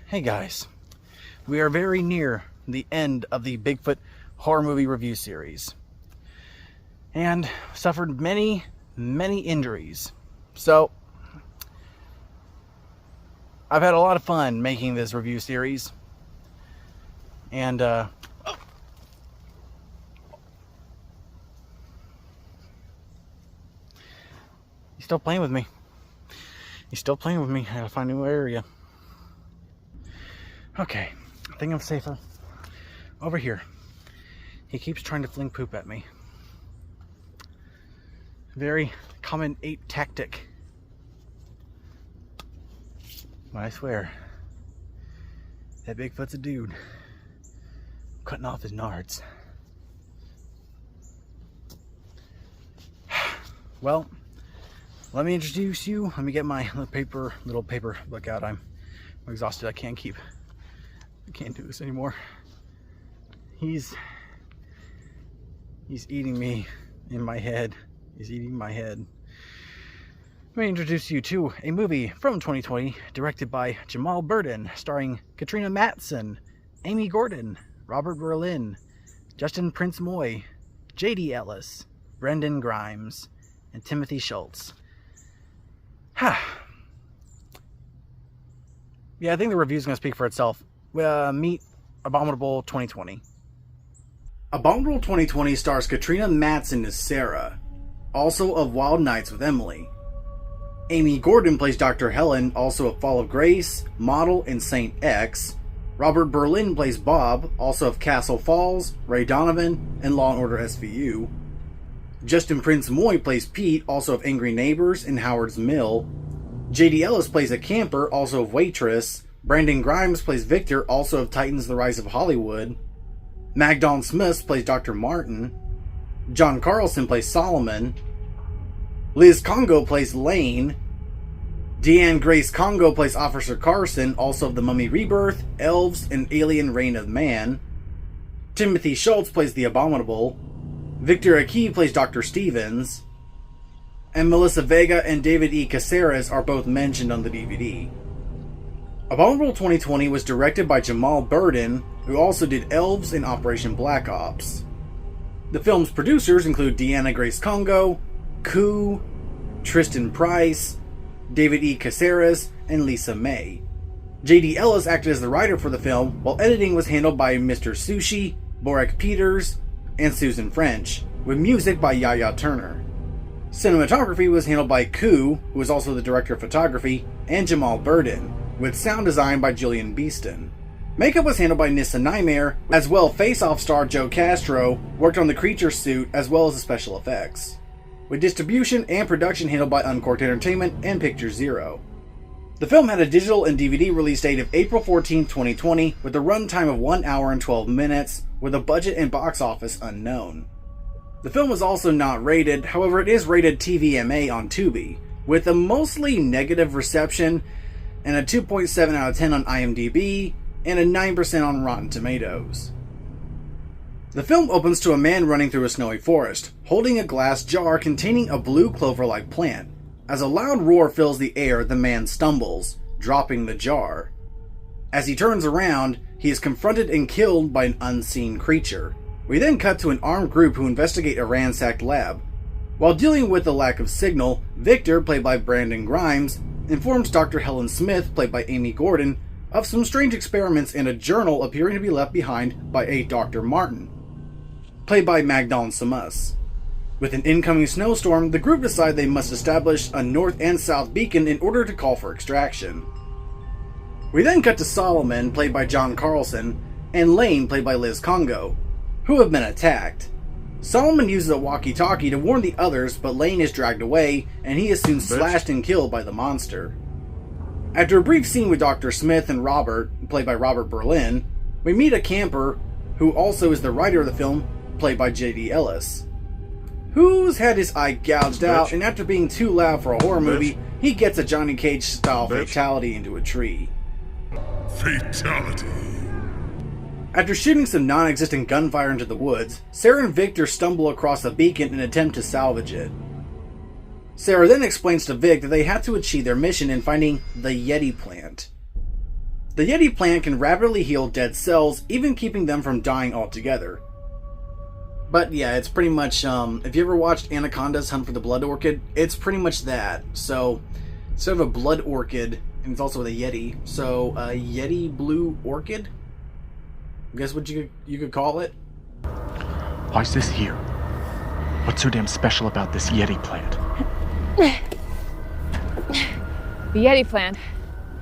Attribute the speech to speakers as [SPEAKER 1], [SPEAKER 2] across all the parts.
[SPEAKER 1] Hey guys, we are very near the end of the Bigfoot horror movie review series and suffered many injuries. So I've had a lot of fun making this review series, and you still playing with me. You're still playing with me. I gotta find a new area. Okay, I think I'm safer over here. He keeps trying to fling poop at me. Very common ape tactic. But I swear, that Bigfoot's a dude. I'm cutting off his nards. Well, let me introduce you. Let me get my little paper book out. I'm exhausted. I can't do this anymore. He's eating me in my head. He's eating my head. Let me introduce you to a movie from 2020 directed by Jamal Burden, starring Katrina Matson, Amy Gordon, Robert Berlin, Justin Prince Moy, J.D. Ellis, Brendan Grimes, and Timothy Schultz. Yeah, I think the review's going to speak for itself. Meet Abominable 2020. Abominable 2020 stars Katrina Matson as Sarah, also of Wild Nights with Emily. Amy Gordon plays Dr. Helen, also of Fall of Grace, Model, and Saint X. Robert Berlin plays Bob, also of Castle Falls, Ray Donovan, and Law & Order SVU. Justin Prince Moy plays Pete, also of Angry Neighbors and Howard's Mill. J.D. Ellis plays a camper, also of Waitress. Brandon Grimes plays Victor, also of Titans: The Rise of Hollywood. Magdalene Smith plays Dr. Martin. John Carlson plays Solomon. Liz Congo plays Lane. Deanne Grace Congo plays Officer Carson, also of The Mummy Rebirth, Elves, and Alien Reign of Man. Timothy Schultz plays the Abominable. Victor Aki plays Dr. Stevens. And Melissa Vega and David E. Caceres are both mentioned on the DVD. Abominable 2020 was directed by Jamal Burden, who also did Elves and Operation Black Ops. The film's producers include Deanna Grace Congo, Koo, Tristan Price, David E. Caceres, and Lisa May. J.D. Ellis acted as the writer for the film, while editing was handled by Mr. Sushi, Borek Peters, and Susan French, with music by Yaya Turner. Cinematography was handled by Koo, who was also the director of photography, and Jamal Burden, with sound design by Julian Beeston. Makeup was handled by Nissa Nightmare, as well Face-Off star Joe Castro worked on the creature suit as well as the special effects, with distribution and production handled by Uncorked Entertainment and Picture Zero. The film had a digital and DVD release date of April 14, 2020, with a runtime of 1 hour and 12 minutes, with a budget and box office unknown. The film was also not rated, however it is rated TVMA on Tubi, with a mostly negative reception and a 2.7 out of 10 on IMDb, and a 9% on Rotten Tomatoes. The film opens to a man running through a snowy forest, holding a glass jar containing a blue clover-like plant. As a loud roar fills the air, the man stumbles, dropping the jar. As he turns around, he is confronted and killed by an unseen creature. We then cut to an armed group who investigate a ransacked lab. While dealing with the lack of signal, Victor, played by Brandon Grimes, informs Dr. Helen Smith, played by Amy Gordon, of some strange experiments in a journal appearing to be left behind by a Dr. Martin, played by Magdalene Smith. With an incoming snowstorm, the group decide they must establish a north and south beacon in order to call for extraction. We then cut to Solomon, played by John Carlson, and Lane, played by Liz Congo, who have been attacked. Solomon uses a walkie-talkie to warn the others, but Lane is dragged away, and he is soon slashed and killed by the monster. After a brief scene with Dr. Smith and Robert, played by Robert Berlin, we meet a camper, who also is the writer of the film, played by J.D. Ellis, who's had his eye gouged out, and after being too loud for a horror movie, he gets a Johnny Cage-style fatality into a tree.
[SPEAKER 2] Fatality.
[SPEAKER 1] After shooting some non-existent gunfire into the woods, Sarah and Victor stumble across the beacon and attempt to salvage it. Sarah then explains to Vic that they have to achieve their mission in finding the Yeti plant. The Yeti plant can rapidly heal dead cells, even keeping them from dying altogether. But yeah, it's pretty much, if you ever watched Anaconda's Hunt for the Blood Orchid, it's pretty much that. So, instead of a blood orchid, and it's also with a Yeti, so a Yeti blue orchid? Guess what you could call it?
[SPEAKER 3] Why's this here? What's so damn special about this Yeti plant?
[SPEAKER 4] The Yeti plant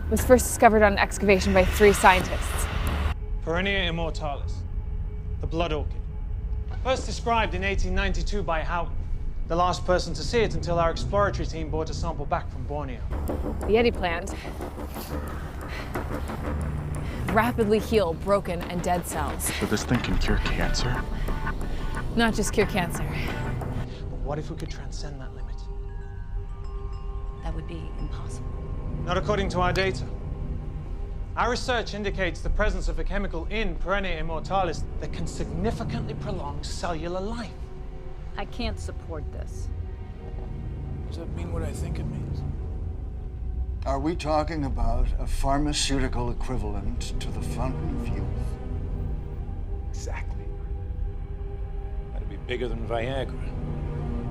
[SPEAKER 4] was first discovered on an excavation by 3 scientists.
[SPEAKER 5] Perennia immortalis, the blood orchid. First described in 1892 by Houghton, the last person to see it until our exploratory team brought a sample back from Borneo.
[SPEAKER 4] The Yeti plant rapidly heal broken and dead cells.
[SPEAKER 3] So this thing can cure cancer?
[SPEAKER 4] Not just cure cancer.
[SPEAKER 5] But what if we could transcend that limit?
[SPEAKER 6] That would be impossible.
[SPEAKER 5] Not according to our data. Our research indicates the presence of a chemical in Perennia immortalis that can significantly prolong cellular life.
[SPEAKER 6] I can't support this.
[SPEAKER 7] Does that mean what I think it means?
[SPEAKER 8] Are we talking about a pharmaceutical equivalent to the fountain of youth?
[SPEAKER 7] Exactly. That'd be bigger than Viagra.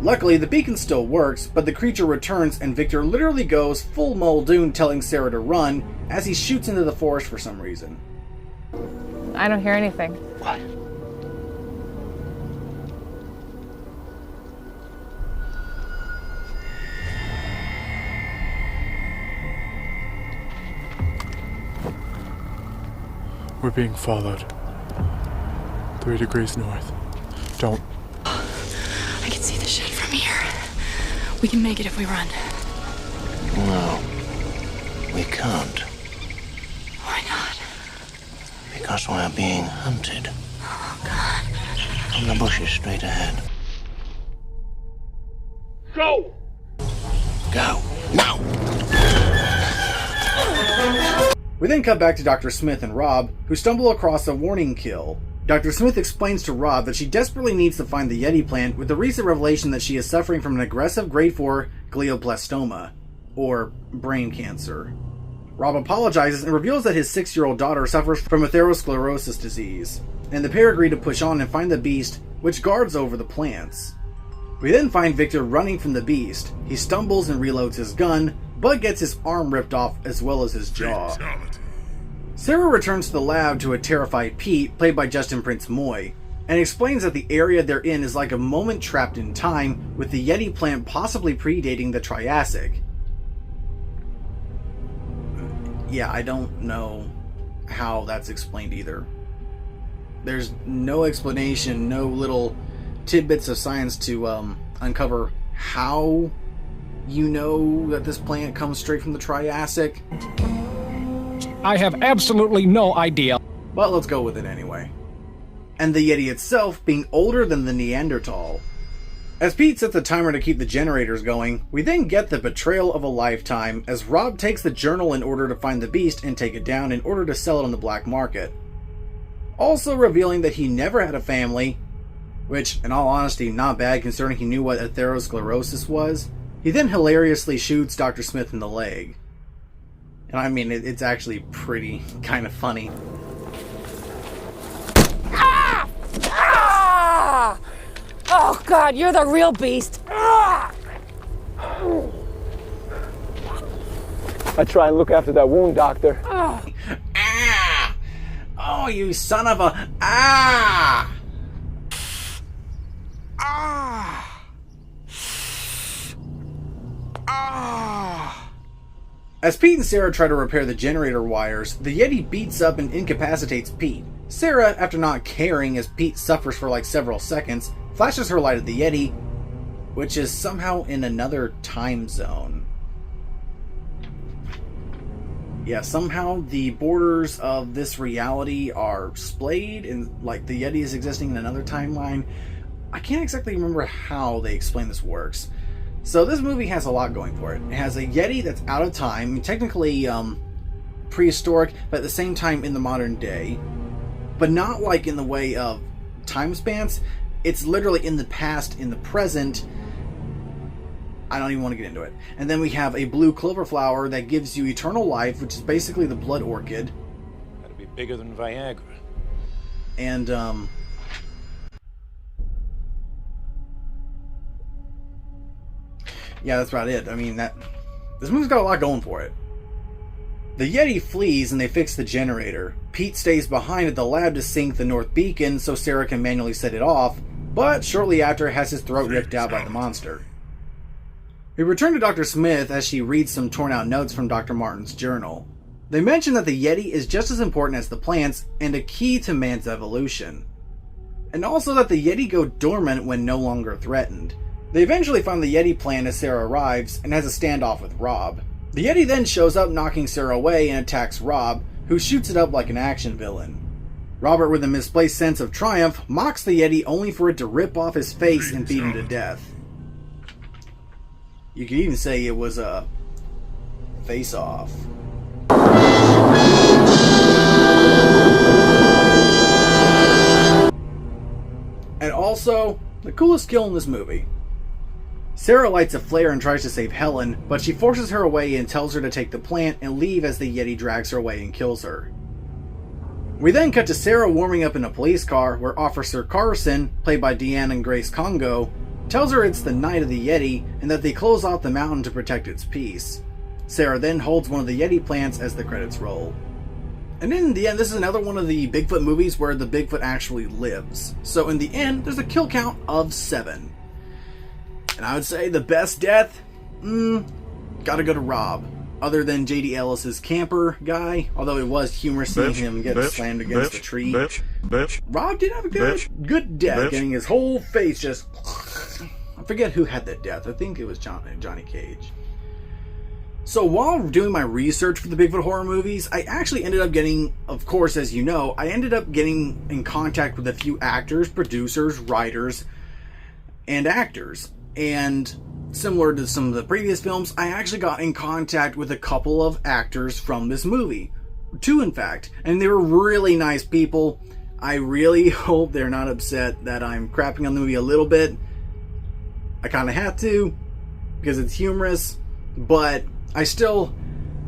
[SPEAKER 1] Luckily, the beacon still works, but the creature returns and Victor literally goes full Muldoon telling Sarah to run as he shoots into the forest for some reason.
[SPEAKER 4] I don't hear anything.
[SPEAKER 3] What? We're being followed. 3 degrees north. Don't.
[SPEAKER 6] I can see the shed from here. We can make it if we run.
[SPEAKER 9] No, we can't.
[SPEAKER 6] Why not?
[SPEAKER 9] Because we're being hunted.
[SPEAKER 6] Oh, God.
[SPEAKER 9] From the bushes straight ahead.
[SPEAKER 2] Go!
[SPEAKER 9] Go. Now!
[SPEAKER 1] We then cut back to Dr. Smith and Rob, who stumble across a warning kill. Dr. Smith explains to Rob that she desperately needs to find the Yeti plant with the recent revelation that she is suffering from an aggressive grade 4 glioblastoma, or brain cancer. Rob apologizes and reveals that his 6-year-old daughter suffers from atherosclerosis disease, and the pair agree to push on and find the beast, which guards over the plants. We then find Victor running from the beast. He stumbles and reloads his gun, but gets his arm ripped off as well as his jaw.
[SPEAKER 2] Fatality.
[SPEAKER 1] Sarah returns to the lab to a terrified Pete, played by Justin Prince Moy, and explains that the area they're in is like a moment trapped in time, with the Yeti plant possibly predating the Triassic. Yeah, I don't know how that's explained either. There's no explanation, no little tidbits of science to uncover how you know that this plant comes straight from the Triassic.
[SPEAKER 10] I have absolutely no idea.
[SPEAKER 1] But let's go with it anyway. And the Yeti itself being older than the Neanderthal. As Pete sets the timer to keep the generators going, we then get the betrayal of a lifetime as Rob takes the journal in order to find the beast and take it down in order to sell it on the black market. Also revealing that he never had a family, which, in all honesty, not bad considering he knew what atherosclerosis was. He then hilariously shoots Dr. Smith in the leg. And I mean, it's actually pretty kind of funny.
[SPEAKER 4] Ah! Ah! Oh, God, you're the real beast. Ah!
[SPEAKER 10] I try and look after that wound, Doctor.
[SPEAKER 1] Ah! Oh, you son of a... Ah! Ah! Ah! As Pete and Sarah try to repair the generator wires, the Yeti beats up and incapacitates Pete. Sarah, after not caring as Pete suffers for like several seconds, flashes her light at the Yeti, which is somehow in another time zone. Yeah, somehow the borders of this reality are splayed and like the Yeti is existing in another timeline. I can't exactly remember how they explain this works. So this movie has a lot going for it. It has a Yeti that's out of time, technically prehistoric, but at the same time in the modern day. But not like in the way of time spans. It's literally in the past, in the present. I don't even want to get into it. And then we have a blue clover flower that gives you eternal life, which is basically the blood orchid.
[SPEAKER 7] bigger than Viagra.
[SPEAKER 1] And, yeah, that's about it. I mean, this movie's got a lot going for it. The Yeti flees and they fix the generator. Pete stays behind at the lab to sync the North Beacon so Sarah can manually set it off, but shortly after has his throat ripped out by the monster. We return to Dr. Smith as she reads some torn out notes from Dr. Martin's journal. They mention that the Yeti is just as important as the plants and a key to man's evolution. And also that the Yeti go dormant when no longer threatened. They eventually find the Yeti plant as Sarah arrives and has a standoff with Rob. The Yeti then shows up, knocking Sarah away, and attacks Rob, who shoots it up like an action villain. Robert, with a misplaced sense of triumph, mocks the Yeti only for it to rip off his face and beat him to death. You could even say it was a face-off. And also, the coolest kill in this movie. Sarah lights a flare and tries to save Helen, but she forces her away and tells her to take the plant and leave as the Yeti drags her away and kills her. We then cut to Sarah warming up in a police car where Officer Carson, played by Deanne and Grace Congo, tells her it's the night of the Yeti and that they close off the mountain to protect its peace. Sarah then holds one of the Yeti plants as the credits roll. And in the end, this is another one of the Bigfoot movies where the Bigfoot actually lives. So in the end, there's a kill count of 7. And I would say the best death? Gotta go to Rob. Other than J.D. Ellis's camper guy, although it was humorous seeing him get slammed against the tree. Rob did have a good death, getting his whole face just... I forget who had that death. I think it was Johnny Cage. So while doing my research for the Bigfoot horror movies, I actually ended up getting, of course, as you know, I ended up getting in contact with a few actors, producers, writers, and actors. And similar to some of the previous films, I actually got in contact with a couple of actors from this movie. 2, in fact. And they were really nice people. I really hope they're not upset that I'm crapping on the movie a little bit. I kind of have to, because it's humorous, but I still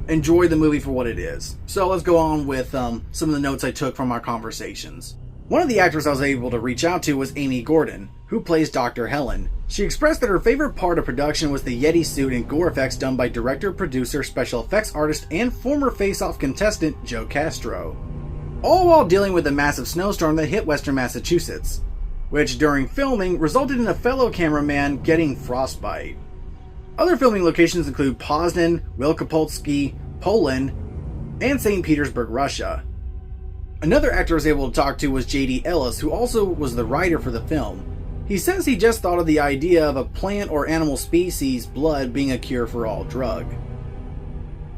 [SPEAKER 1] enjoy the movie for what it is. So let's go on with some of the notes I took from our conversations. One of the actors I was able to reach out to was Amy Gordon, who plays Dr. Helen. She expressed that her favorite part of production was the Yeti suit and gore effects done by director, producer, special effects artist, and former Face-Off contestant Joe Castro. All while dealing with a massive snowstorm that hit western Massachusetts, which during filming resulted in a fellow cameraman getting frostbite. Other filming locations include Poznan, Wielkopolski, Poland, and St. Petersburg, Russia. Another actor I was able to talk to was J.D. Ellis, who also was the writer for the film. He says he just thought of the idea of a plant or animal species' blood being a cure for all drug.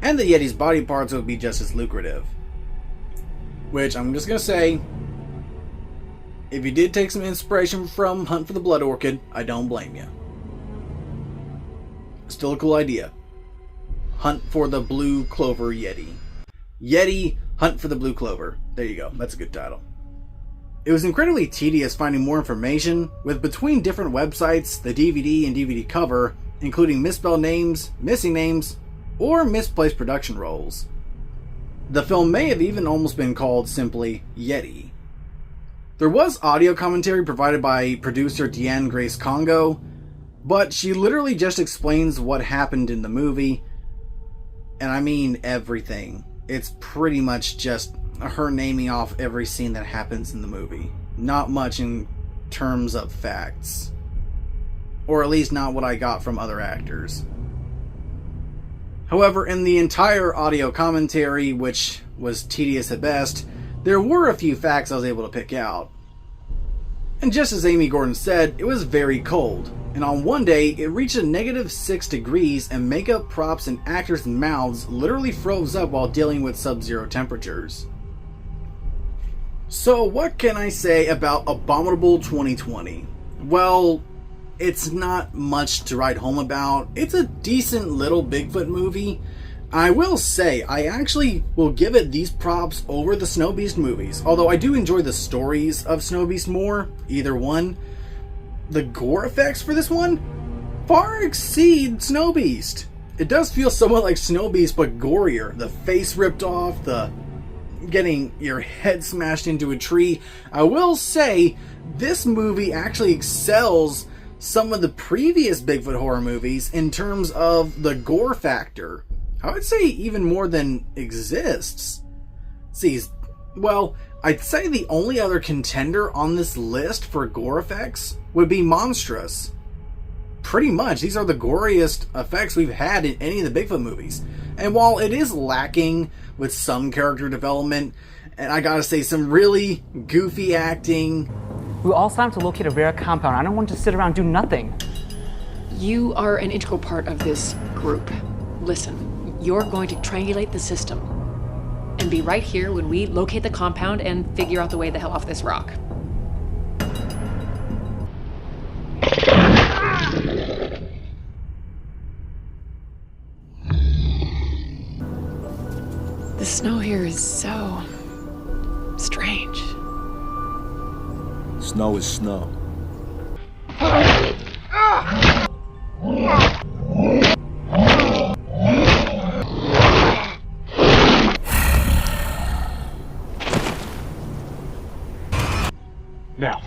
[SPEAKER 1] And the Yeti's body parts would be just as lucrative. Which, I'm just gonna say, if you did take some inspiration from Hunt for the Blood Orchid, I don't blame you. Still a cool idea. Hunt for the Blue Clover Yeti. Yeti, Hunt for the Blue Clover. There you go. That's a good title. It was incredibly tedious finding more information, with between different websites, the DVD and DVD cover, including misspelled names, missing names, or misplaced production roles. The film may have even almost been called simply Yeti. There was audio commentary provided by producer Deanne Grace Congo, but she literally just explains what happened in the movie, and I mean everything. It's pretty much just her naming off every scene that happens in the movie. Not much in terms of facts. Or at least not what I got from other actors. However, in the entire audio commentary, which was tedious at best, there were a few facts I was able to pick out. And just as Amy Gordon said, it was very cold. And on one day, it reached a -6 degrees and makeup, props, and actors' mouths literally froze up while dealing with sub-zero temperatures. So what can I say about Abominable 2020? Well, it's not much to write home about. It's a decent little Bigfoot movie. I will say, I actually will give it these props over the Snow Beast movies, although I do enjoy the stories of Snow Beast more, either one. The gore effects for this one far exceed Snow Beast. It does feel somewhat like Snow Beast, but gorier. The face ripped off, the getting your head smashed into a tree. I will say, this movie actually excels some of the previous Bigfoot horror movies in terms of the gore factor. I would say even more than exists. See, well, I'd say the only other contender on this list for gore effects would be Monstrous. Pretty much, these are the goriest effects we've had in any of the Bigfoot movies. And while it is lacking with some character development, and I gotta say, some really goofy acting.
[SPEAKER 11] We all signed to locate a rare compound. I don't want to sit around and do nothing.
[SPEAKER 6] You are an integral part of this group. Listen, you're going to triangulate the system and be right here when we locate the compound and figure out the way the hell off this rock. The snow here is so strange.
[SPEAKER 10] Snow is snow.
[SPEAKER 3] Now.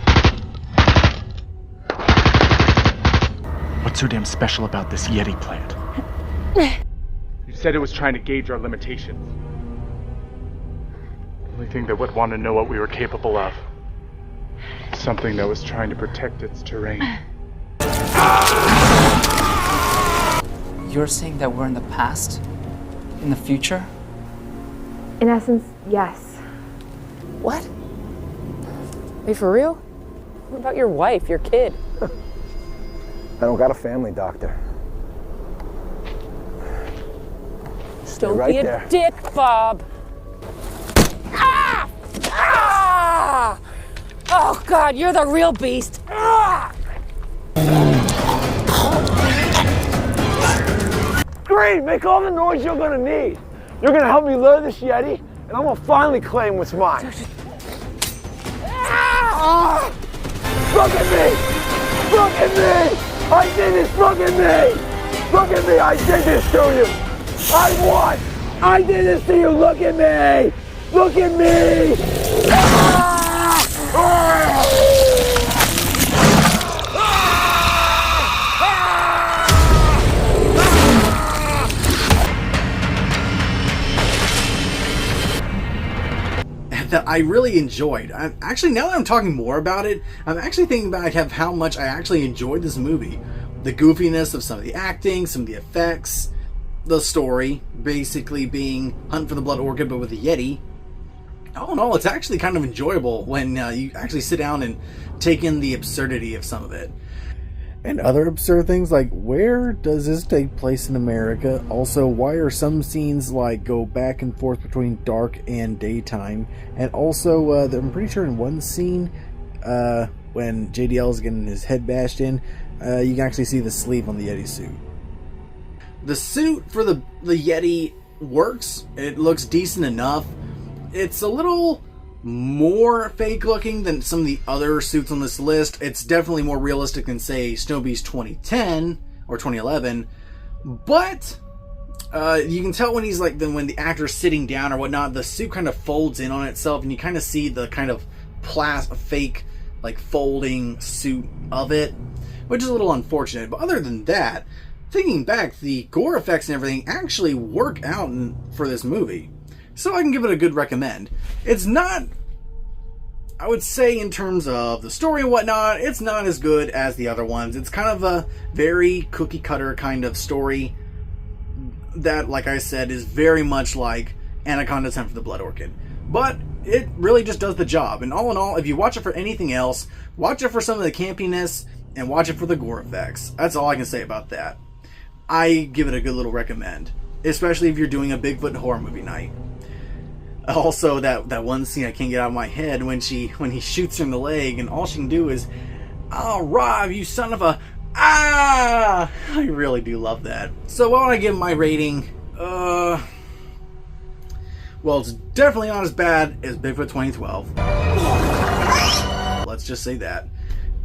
[SPEAKER 3] What's so damn special about this Yeti plant?
[SPEAKER 10] You said it was trying to gauge our limitations.
[SPEAKER 3] Only thing that would want to know what we were capable of. Something that was trying to protect its terrain.
[SPEAKER 11] You're saying that we're in the past? In the future?
[SPEAKER 4] In essence, yes.
[SPEAKER 12] What? Wait, for real? What about your wife, your kid?
[SPEAKER 10] I don't got a family, Doctor.
[SPEAKER 12] Don't
[SPEAKER 10] right
[SPEAKER 12] be a
[SPEAKER 10] there.
[SPEAKER 12] dick, Bob. Ah! Ah! Oh, God, you're the real beast. Ah!
[SPEAKER 10] Great! Make all the noise you're gonna need. You're gonna help me lure this Yeti, and I'm gonna finally claim what's mine. Ah! Look at me! Look at me! I did this! Look at me! Look at me! I did this to you! I won! I did this to you! Look at me! Look at me! Ah! Ah!
[SPEAKER 1] That I really enjoyed. Actually, now that I'm talking more about it, I'm actually thinking back of how much I actually enjoyed this movie. The goofiness of some of the acting, some of the effects, the story, basically being Hunt for the Blood Orchid but with a Yeti. All in all, it's actually kind of enjoyable when you actually sit down and take in the absurdity of some of it. And other absurd things like, where does this take place in America? Also, why are some scenes like go back and forth between dark and daytime? And also, I'm pretty sure in one scene, when JDL is getting his head bashed in, you can actually see the sleeve on the Yeti suit. The suit for the Yeti works. It looks decent enough. It's a little more fake looking than some of the other suits on this list. It's definitely more realistic than, say, Snow Beast 2010 or 2011, but you can tell when he's like, when the actor's sitting down or whatnot, the suit kind of folds in on itself and you kind of see the kind of fake like folding suit of it, which is a little unfortunate. But other than that, thinking back, the gore effects and everything actually work out for this movie. So I can give it a good recommend. It's not, I would say, in terms of the story and whatnot, it's not as good as the other ones. It's kind of a very cookie cutter kind of story that, like I said, is very much like Anaconda's Hunt for the Blood Orchid. But it really just does the job. And all in all, if you watch it for anything else, watch it for some of the campiness and watch it for the gore effects. That's all I can say about that. I give it a good little recommend, especially if you're doing a Bigfoot horror movie night. Also, that one scene I can't get out of my head when he shoots her in the leg and all she can do is, "Oh, Rob, you son of a ah!" I really do love that. So what would I give my rating? Well, it's definitely not as bad as Bigfoot 2012. Let's just say that.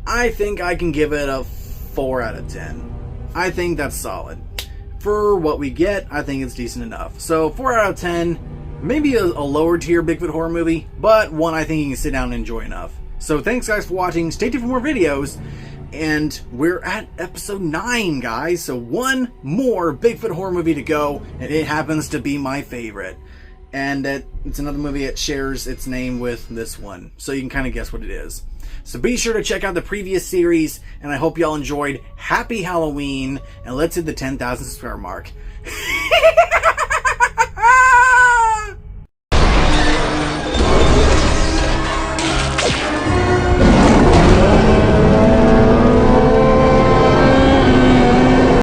[SPEAKER 1] I think I can give it a 4 out of 10. I think that's solid. For what we get, I think it's decent enough. So 4 out of 10. Maybe a lower tier Bigfoot horror movie, but one I think you can sit down and enjoy enough. So thanks guys for watching, stay tuned for more videos, and we're at episode 9 guys, so one more Bigfoot horror movie to go, and it happens to be my favorite. And it's another movie that shares its name with this one, so you can kind of guess what it is. So be sure to check out the previous series, and I hope y'all enjoyed. Happy Halloween, and let's hit the 10,000 subscriber mark.